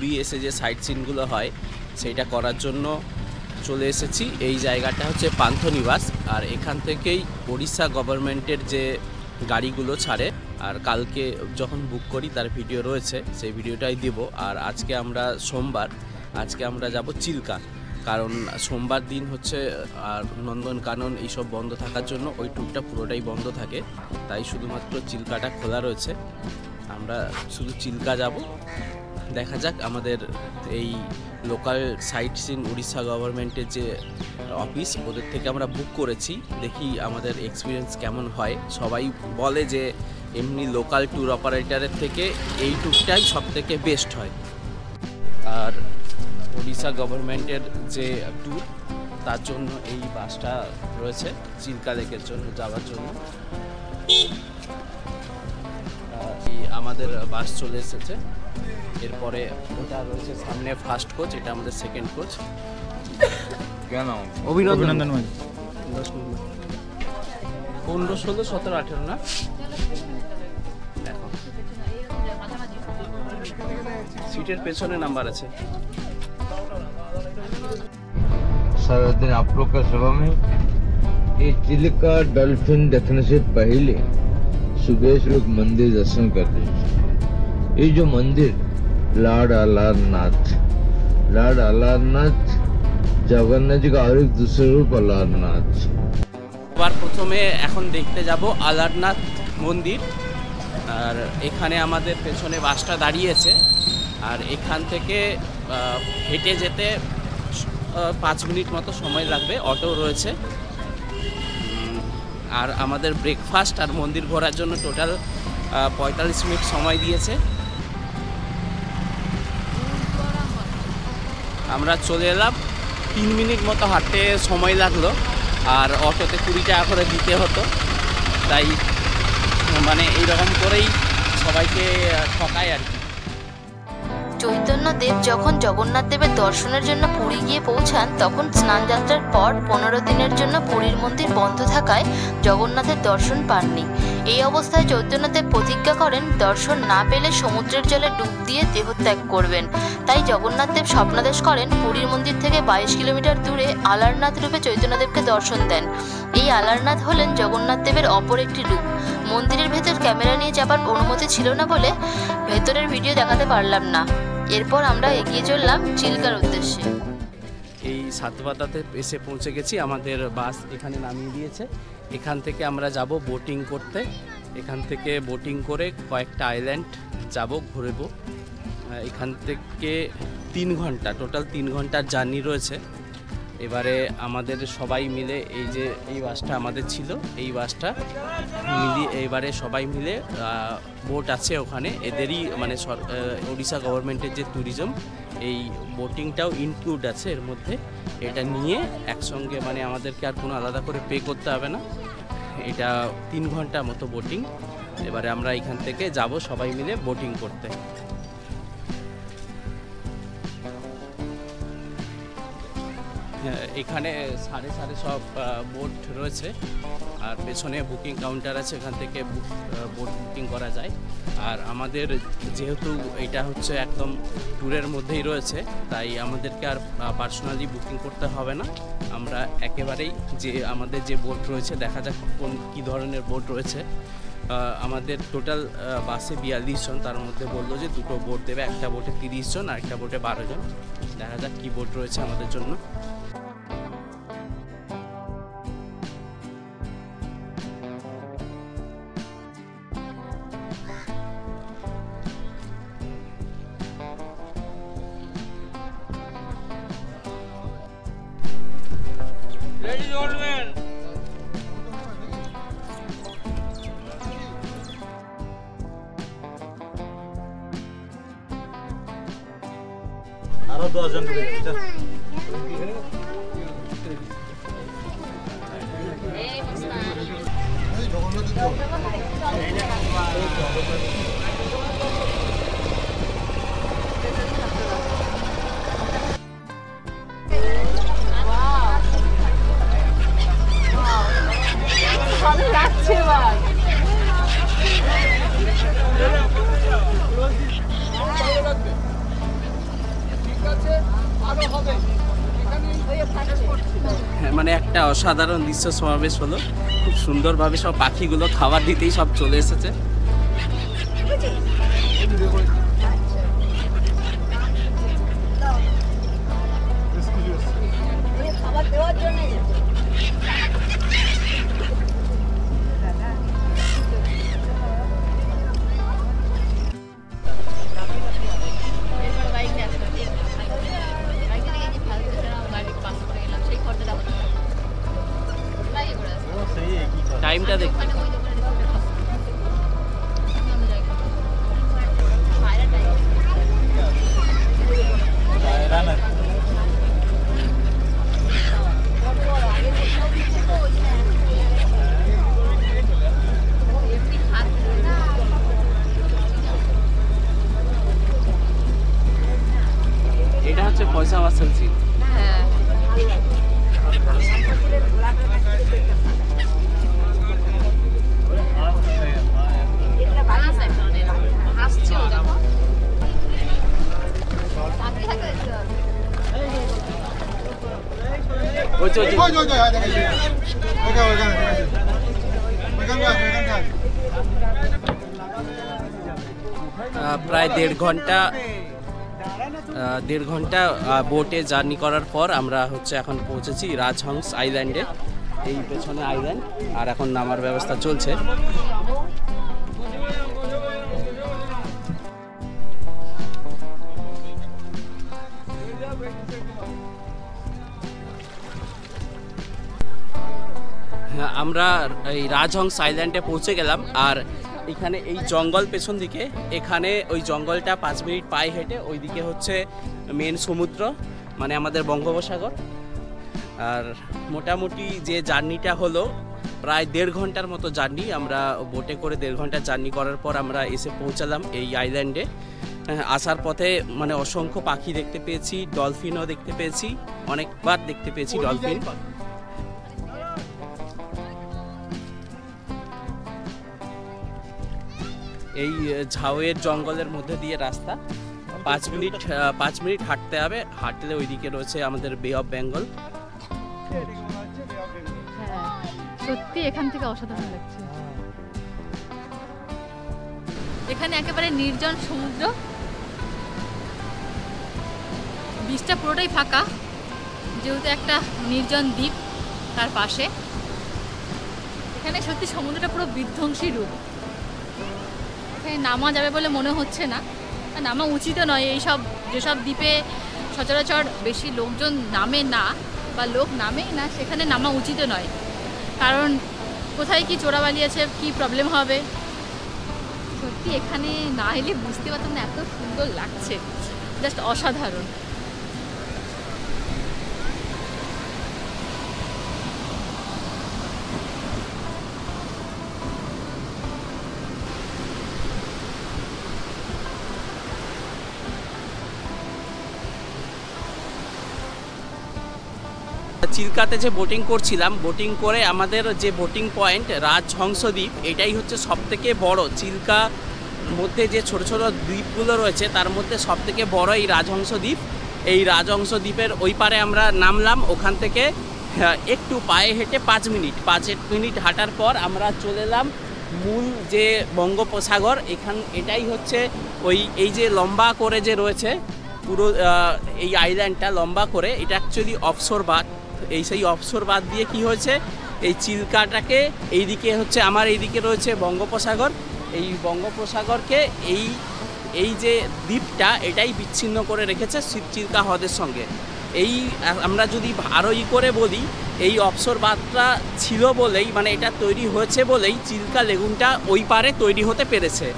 পুরী এসে যে সাইট সিনগুলো হয় সেইটা করার জন্য চলে এসেছি। এই জায়গাটা হচ্ছে পান্থনিবাস, আর এখান থেকেই ওড়িশা গভর্নমেন্টের যে গাড়িগুলো ছাড়ে, আর কালকে যখন বুক করি তার ভিডিও রয়েছে, সেই ভিডিওটাই দেব। আর আজকে আমরা সোমবার, আজকে আমরা যাব চিল্কা, কারণ সোমবার দিন হচ্ছে আর নন্দনকানন এইসব বন্ধ থাকার জন্য ওই ট্যুরটা পুরোটাই বন্ধ থাকে, তাই শুধুমাত্র চিল্কাটা খোলা রয়েছে। আমরা শুধু চিল্কা যাব। দেখা যাক, আমাদের এই লোকাল সাইট সিন উড়িষ্যা গভর্নমেন্টের যে অফিস, ওদের থেকে আমরা বুক করেছি, দেখি আমাদের এক্সপিরিয়েন্স কেমন হয়। সবাই বলে যে এমনি লোকাল ট্যুর অপারেটরের থেকে এই ট্যুরটাই সবথেকে বেস্ট হয়। আর উড়িষ্যা গভর্নমেন্টের যে ট্যুর, তার জন্য এই বাসটা রয়েছে চিল্কা লেকের জন্য যাওয়ার জন্য। আমাদের বাস চলে এসেছে, এরপরে ওটা রয়েছে সামনে ফার্স্ট কোচ, এটা আমাদের সেকেন্ড কোচ। কেন অভিনন্দন 15, 16, 17, 18 না? দেখো সিটের পেছনে নাম্বার আছে। सारा दिन आप लोग का सेवा में ये चिल्का डॉल्फिन देखने से पहले सुबह से लोग मंदिर दर्शन करते हैं। ये जो मंदिर लॉर्ड अलारनाथ जगन्नाथ जी का और एक दूसरे रूप अलारनाथ। প্রথমে এখন দেখতে যাব আলারনাথ মন্দির, আর এখানে আমাদের পেছনে বাসটা দাঁড়িয়েছে, আর এখান থেকে হেঁটে যেতে 5 মিনিট মতো সময় লাগবে, অটো রয়েছে। আর আমাদের ব্রেকফাস্ট আর মন্দির ঘোরার জন্য টোটাল 45 মিনিট সময় দিয়েছে। আমরা চলে এলাম, 3 মিনিট মতো হাঁটতে সময় লাগলো, আর অটোতে 20 টাকা করে দিতে হতো, তাই মানে এইরকম করেই সবাইকে ঠকায় আর কি। চৈতন্যদেব যখন জগন্নাথ দেবের দর্শনের জন্য পুরী গিয়ে পৌঁছান, তখন স্নানযাত্রার পর 15 দিনের জন্য পুরীর মন্দির বন্ধ থাকায় জগন্নাথের দর্শন পাননি। এই অবস্থায় চৈতন্যদেব প্রতিজ্ঞা করেন দর্শন না পেলে সমুদ্রের জলে ডুব দিয়ে দেহত্যাগ করবেন। তাই জগন্নাথ দেব স্বপ্নাদেশ করেন পুরীর মন্দির থেকে 22 কিলোমিটার দূরে আলারনাথ রূপে চৈতন্যদেবকে দর্শন দেন। এই আলারনাথ হলেন জগন্নাথ দেবের অপর একটি রূপ। মন্দিরের ভেতর ক্যামেরা নিয়ে যাবার অনুমতি ছিল না বলে ভেতরের ভিডিও দেখাতে পারলাম না। এরপর আমরা এগিয়ে চললাম চিল্কার উদ্দেশ্যে। এই সাতবাদাতে এসে পৌঁছে গেছি, আমাদের বাস এখানে নামিয়ে দিয়েছে। এখান থেকে আমরা যাব বোটিং করতে, এখান থেকে বোটিং করে কয়েকটা আইল্যান্ড যাব, ঘুরবো। এখান থেকে 3 ঘন্টা, টোটাল 3 ঘন্টার জার্নি রয়েছে। এবারে আমাদের সবাই মিলে, এই যে এই বাসটা আমাদের ছিল, এই বাসটা মিলিয়ে এবারে সবাই মিলে বোট আছে ওখানে, এদেরই মানে ওড়িশা গভর্নমেন্টের যে ট্যুরিজম, এই বোটিংটাও ইনক্লুড আছে এর মধ্যে। এটা নিয়ে একসঙ্গে মানে আমাদেরকে আর কোনো আলাদা করে পে করতে হবে না। এটা 3 ঘন্টা মতো বোটিং। এবারে আমরা এখান থেকে যাব সবাই মিলে বোটিং করতে। এখানে সাড়ে সব বোট রয়েছে, আর পেছনে বুকিং কাউন্টার আছে, এখান থেকে বোট বুকিং করা যায়। আর আমাদের যেহেতু এটা হচ্ছে একদম ট্যুরের মধ্যেই রয়েছে, তাই আমাদেরকে আর পার্সোনালি বুকিং করতে হবে না। আমরা একেবারেই যে আমাদের যে বোট রয়েছে, দেখা যাক কী ধরনের বোট রয়েছে। আমাদের টোটাল বাসে 42 জন, তার মধ্যে বললো যে 2টো বোট দেবে, একটা বোটে 30 জন আর একটা বোটে 12 জন। দেখা যাক কী বোট রয়েছে আমাদের জন্য। আরো 10 জন ঢুকে যাচ্ছে। ভালো লাগছে ভাই। হ্যাঁ, মানে একটা অসাধারণ দৃশ্য সমাবেশ হলো, খুব সুন্দরভাবে সব পাখিগুলো খাবার দিতেই সব চলে এসেছে। টাইমটা দেখ। এটা হচ্ছে পয়সা ওয়াসুল ঝিল। হ্যাঁ, ওই যে প্রায় দেড় ঘন্টা বোটে জার্নি করার পর আমরা হচ্ছে এখন পৌঁছেছি রাজহংস আইল্যান্ডে। এই পেছনে আইল্যান্ড, আর এখন নামার ব্যবস্থা চলছে। আমরা এই রাজহংস আইল্যান্ডে পৌঁছে গেলাম। আর এখানে এই জঙ্গল পেছন দিকে, এখানে ওই জঙ্গলটা 5 মিনিট পায়ে হেঁটে ওইদিকে হচ্ছে মেন সমুদ্র, মানে আমাদের বঙ্গোপসাগর। আর মোটামুটি যে জার্নিটা হলো প্রায় 1.5 ঘন্টার মতো জার্নি। আমরা বোটে করে 1.5 ঘন্টা জার্নি করার পর আমরা এসে পৌঁছালাম এই আইল্যান্ডে। আসার পথে মানে অসংখ্য পাখি দেখতে পেয়েছি, ডলফিনও দেখতে পেয়েছি, অনেকবার দেখতে পেয়েছি ডলফিন। এই ঝাউয়ের জঙ্গলের মধ্যে দিয়ে রাস্তা, 5 মিনিট হাঁটতে হবে। হাঁটলে ওইদিকে রয়েছে আমাদের বে অফ বেঙ্গল। সত্যি এখান থেকে অসাধারণ লাগছে। এখানে একেবারে নির্জন সমুদ্র, বিচটা পুরোটাই ফাঁকা, যেহেতু একটা নির্জন দ্বীপ তার পাশে। এখানে সত্যি সমুদ্রটা পুরো বিধ্বংসী রূপ। এখানে নামা যাবে বলে মনে হচ্ছে না, নামা উচিত নয়। এইসব যেসব দ্বীপে সচরাচর বেশি লোকজন নামে না বা লোক নামেই না, সেখানে নামা উচিত নয়। কারণ কোথায় কি চোরাবালি আছে, কি প্রবলেম হবে। সত্যি এখানে না এলে বুঝতে পারতাম না, এত সুন্দর লাগছে, জাস্ট অসাধারণ। চিল্কাতে যে বোটিং করছিলাম, বোটিং করে আমাদের যে বোটিং পয়েন্ট রাজহংস দ্বীপ, এটাই হচ্ছে সবথেকে বড়। চিল্কা মধ্যে যে ছোট ছোট দ্বীপগুলো রয়েছে তার মধ্যে সবথেকে বড় এই রাজহংস দ্বীপ। এই রাজহংস দ্বীপের ওই পারে আমরা নামলাম। ওখান থেকে একটু পায়ে হেঁটে 5 মিনিট হাঁটার পর আমরা চলে এলাম মূল যে বঙ্গোপসাগর। এটাই হচ্ছে এই যে লম্বা করে যে রয়েছে পুরো এই আইল্যান্ডটা লম্বা করে, এটা অ্যাকচুয়ালি অফশোর বাঁধ। সেই অফশোর বাঁধ দিয়ে কি হয়েছে, এই চিল্কাটাকে এইদিকে হচ্ছে আমার এইদিকে রয়েছে বঙ্গোপসাগর। এই বঙ্গোপসাগরকে এই যে দ্বীপটা এটাই বিচ্ছিন্ন করে রেখেছে চিল্কা হ্রদের সঙ্গে। এই আমরা যদি আরও করে বলি, এই অফশোর বাঁধটা ছিল বলেই, মানে এটা তৈরি হয়েছে বলেই চিল্কা লেগুনটা ওই পারে তৈরি হতে পেরেছে।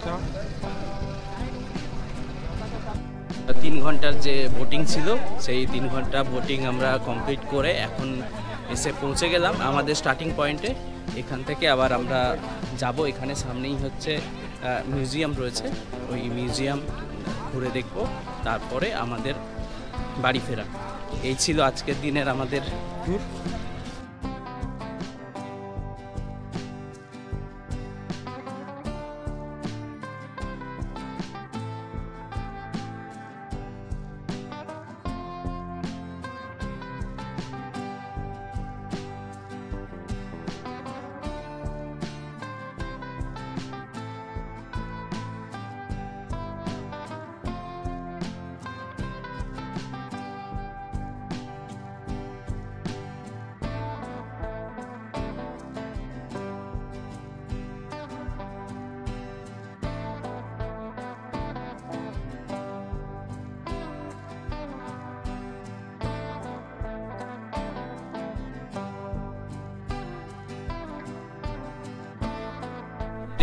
अच्छा ঘন্টার যে বোটিং ছিল সেই 3 ঘন্টা বোটিং আমরা কমপ্লিট করে এখন এসে পৌঁছে গেলাম আমাদের স্টার্টিং পয়েন্টে। এখান থেকে আবার আমরা যাব, এখানে সামনেই হচ্ছে মিউজিয়াম রয়েছে, ওই মিউজিয়াম ঘুরে দেখব, তারপরে আমাদের বাড়ি ফেরা। এই ছিল আজকের দিনের আমাদের ট্যুর।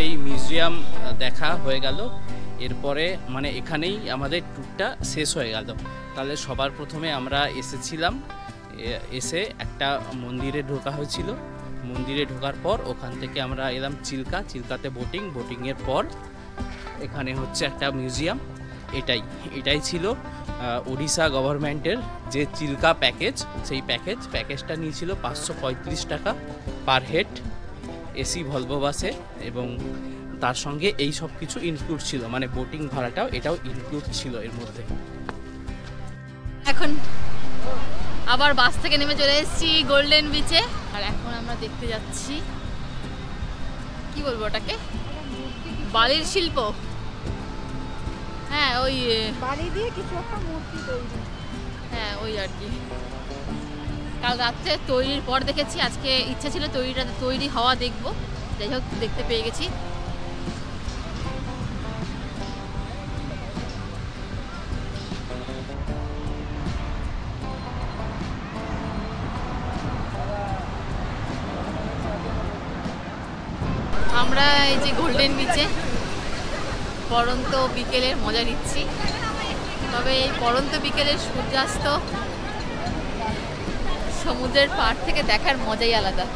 এই মিউজিয়াম দেখা হয়ে গেল, এরপরে মানে এখানেই আমাদের ট্যুরটা শেষ হয়ে গেল। তাহলে সবার প্রথমে আমরা এসেছিলাম, এসে একটা মন্দিরে ঢোকা হয়েছিল, মন্দিরে ঢোকার পর ওখান থেকে আমরা এলাম চিল্কাতে বোটিংয়ের পর এখানে হচ্ছে একটা মিউজিয়াম। এটাই ছিল ওড়িশা গভর্নমেন্টের যে চিল্কা প্যাকেজ, সেই প্যাকেজটা নিয়েছিল 535 টাকা পার হেড এসি ভলভো বাসে, এবং তার সঙ্গে এই সব কিছু ইনক্লুড ছিল, মানে বোটিং ভাড়াটাও এটাও ইনক্লুড ছিল এর মধ্যে। এখন আবার বাস থেকে নেমে চলে এসেছি গোল্ডেন বিচে, আর এখন আমরা দেখতে যাচ্ছি কি বলবো ওটাকে, বালির শিল্প। হ্যাঁ, ওই বালি দিয়ে কিছু একটা মূর্তি তৈরি। হ্যাঁ, ওই আর কি। কাল রাত্রে তৈরির পর দেখেছি, আজকে ইচ্ছা ছিল তৈরি হওয়া দেখবো, যাই হোক দেখতে পেয়ে গেছি। আমরা এই যে গোল্ডেন বিচে পড়ন্ত বিকেলের মজা নিচ্ছি, তবে এই পড়ন্ত বিকেলের সূর্যাস্ত সমুদ্রের পাড় থেকে দেখার মজাই আলাদা।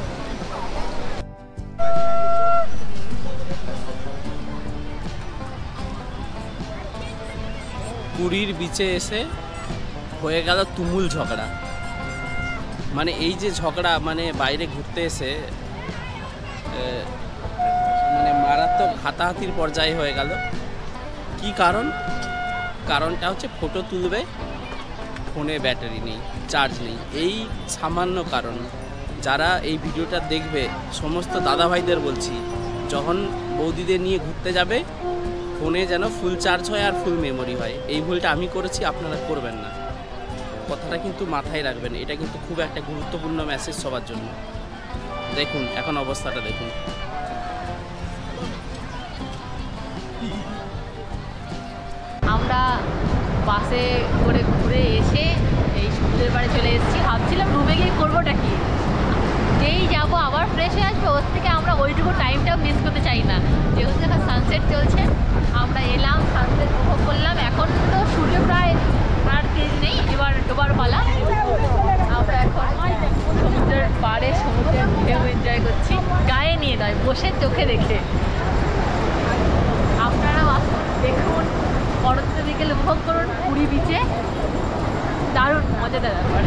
পুরীর বিচে এসে হয়ে গেল তুমুল ঝগড়া, মানে এই যে ঝগড়া, মানে বাইরে ঘুরতে এসে মানে মারাত্মক হাতাহাতির পর্যায়ে হয়ে গেল। কি কারণটা হচ্ছে ফটো তুলবে, ফোনে ব্যাটারি নেই, চার্জ নেই, এই সামান্য কারণ। যারা এই ভিডিওটা দেখবে সমস্ত দাদাভাইদের বলছি, যখন বৌদিদের নিয়ে ঘুরতে যাবে ফোনে যেন ফুল চার্জ হয় আর ফুল মেমোরি হয়। এই ভুলটা আমি করেছি, আপনারা করবেন না, কথাটা কিন্তু মাথায় রাখবেন। এটা কিন্তু খুব একটা গুরুত্বপূর্ণ মেসেজ সবার জন্য। দেখুন এখন অবস্থাটা দেখুন। আমরা বাসে করে ঘুরে এসে এই সমুদ্রের পাড়ে চলে এসেছি। ভাবছিলাম রুমে গিয়ে করবোটা কি, যেই যাবো আবার ফ্রেশ হয়ে আসবো, ওর থেকে আমরা ওইটুকু টাইমটাও মিস করতে চাই না। যেহেতু এখন সানসেট চলছে, আমরা এলাম, সানসেট উপভোগ করলাম। এখন তো সূর্য প্রায় আর তেজ নেই, এবার ডোবার পালা। আমরা এখন সমুদ্রের পাড়ে সমুদ্রের ঢেউ এনজয় করছি, গায়ে নিয়ে নয়, বসে চোখে দেখে। আপনারাও আসুন, দেখুন, পরন্ত বিকেল উপভোগ করুন পুরী বিচে, দারুণ মজাদার ব্যাপার।